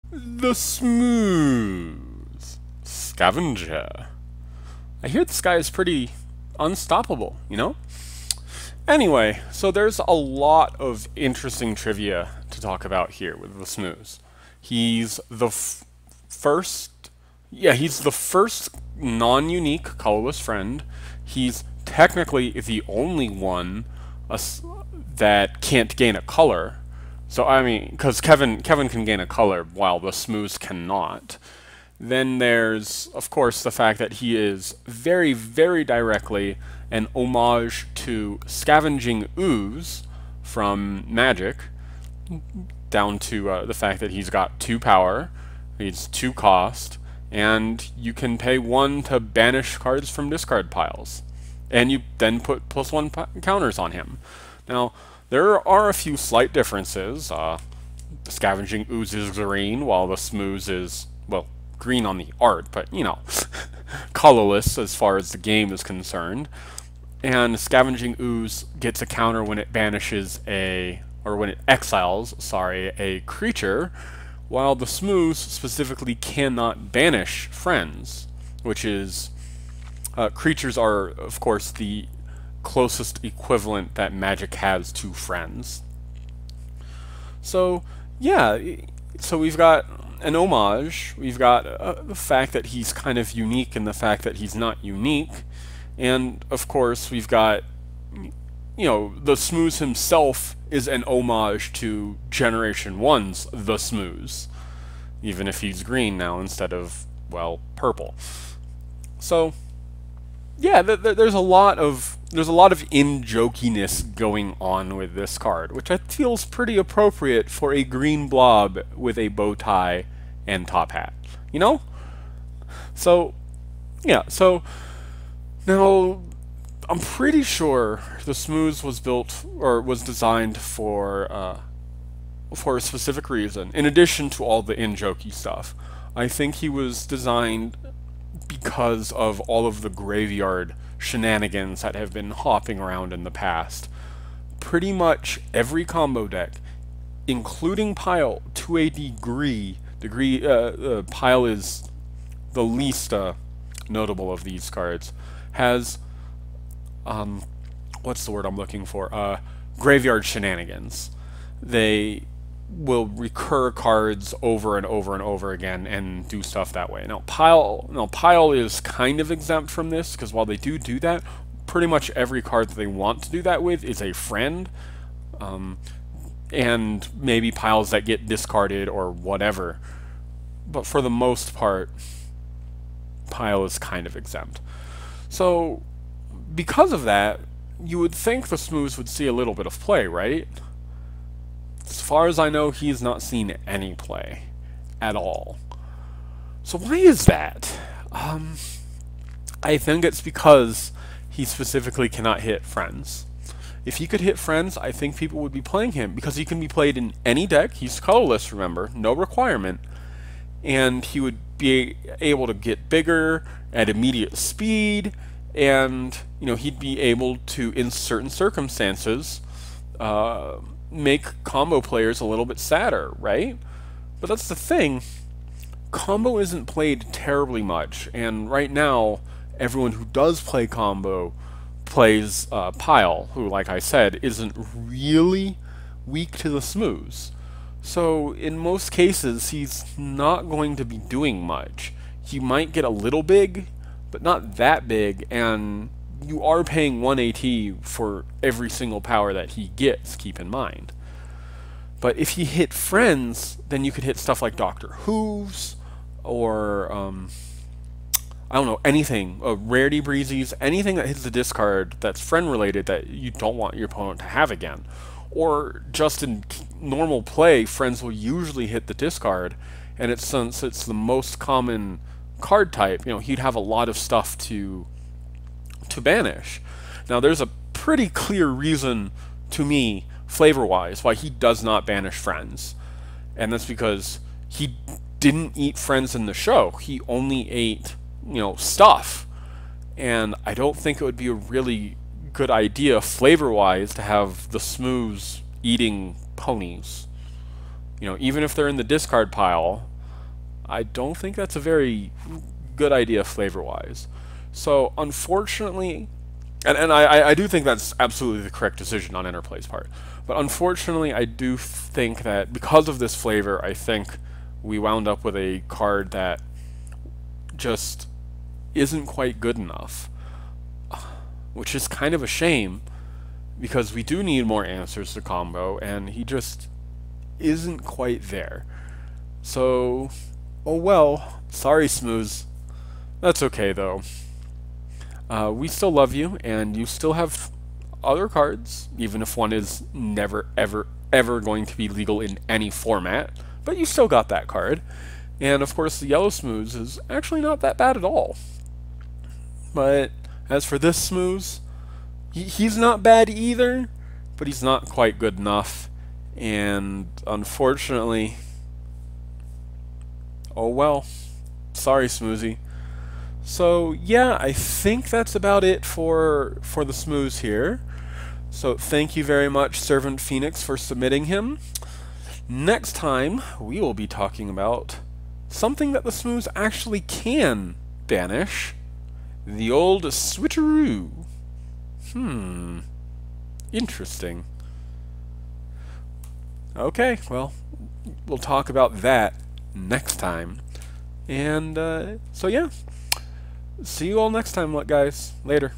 The Smooze Scavenger. I hear this guy is pretty unstoppable, you know? Anyway, so there's a lot of interesting trivia to talk about here with the Smooze. He's the first, he's the first non-unique colorless friend. He's technically the only one that can't gain a color. So I mean, because Kevin can gain a color while the Smooze cannot. Then there's, of course, the fact that he is very, very directly an homage to Scavenging Ooze from Magic, down to the fact that he's got 2 power, he's 2 cost, and you can pay 1 to banish cards from discard piles. And you then put +1 counters on him. Now, there are a few slight differences. Scavenging Ooze is green, while the Smooze is, well, green on the art, but, you know, colorless as far as the game is concerned. And Scavenging Ooze gets a counter when it banishes when it exiles, a creature, while the Smooze specifically cannot banish friends, which is, creatures are, of course, the closest equivalent that Magic has to friends. So, yeah, so we've got an homage, we've got the fact that he's kind of unique and the fact that he's not unique, and of course we've got, you know, the Smooze himself is an homage to Generation 1's The Smooze, even if he's green now instead of, well, purple. So, yeah, there's a lot of in-jokiness going on with this card, which I feel is pretty appropriate for a green blob with a bow tie and top hat. You know? So, yeah, so now I'm pretty sure the Smooze was built or was designed for a specific reason. In addition to all the in-jokey stuff, I think he was designed because of all of the graveyard shenanigans that have been hopping around in the past. Pretty much every combo deck, including Pile, to a degree, Pile is the least notable of these cards, has, what's the word I'm looking for? Graveyard shenanigans. They will recur cards over and over and over again and do stuff that way. Now Pile is kind of exempt from this, because while they do that, pretty much every card that they want to do that with is a friend, and maybe piles that get discarded or whatever. But for the most part, Pile is kind of exempt. So because of that, you would think the Smooze would see a little bit of play, right? As far as I know, he's not seen any play at all. So why is that? I think it's because he specifically cannot hit friends. If he could hit friends, I think people would be playing him, because he can be played in any deck. He's colorless, remember, no requirement. And he would be able to get bigger at immediate speed, and, you know, he'd be able to, in certain circumstances, make combo players a little bit sadder, right? But that's the thing. Combo isn't played terribly much, and right now, everyone who does play combo plays Pile, who, like I said, isn't really weak to the Smooze. So, in most cases, he's not going to be doing much. He might get a little big, but not that big, and you are paying 1 AT for every single power that he gets, keep in mind. But if he hit friends, then you could hit stuff like Dr. Hooves, or, I don't know, anything, Rarity Breezies, anything that hits the discard that's friend-related that you don't want your opponent to have again. Or just in normal play, friends will usually hit the discard, and since it's the most common card type, you know, he'd have a lot of stuff to banish. Now, there's a pretty clear reason to me, flavor-wise, why he does not banish friends. And that's because he didn't eat friends in the show. He only ate, you know, stuff. And I don't think it would be a really good idea, flavor-wise, to have the Smooze eating ponies. You know, even if they're in the discard pile, I don't think that's a very good idea flavor-wise. So unfortunately, and I do think that's absolutely the correct decision on Interplay's part. But unfortunately, I do think that because of this flavor, I think we wound up with a card that just isn't quite good enough. Which is kind of a shame, because we do need more answers to combo, and he just isn't quite there. So, oh well, sorry Smooze. That's okay though. We still love you, and you still have other cards, even if one is never, ever, ever going to be legal in any format, but you still got that card. And of course, the yellow Smooze is actually not that bad at all. But as for this Smooze, he's not bad either, but he's not quite good enough. And unfortunately, oh well, sorry Smoozy. So yeah, I think that's about it for the Smooze here. So thank you very much, Servant Phoenix, for submitting him. Next time, we will be talking about something that the Smooze actually can banish. The old switcheroo. Interesting. Okay, well, we'll talk about that next time. And, so yeah. See you all next time, guys. Later.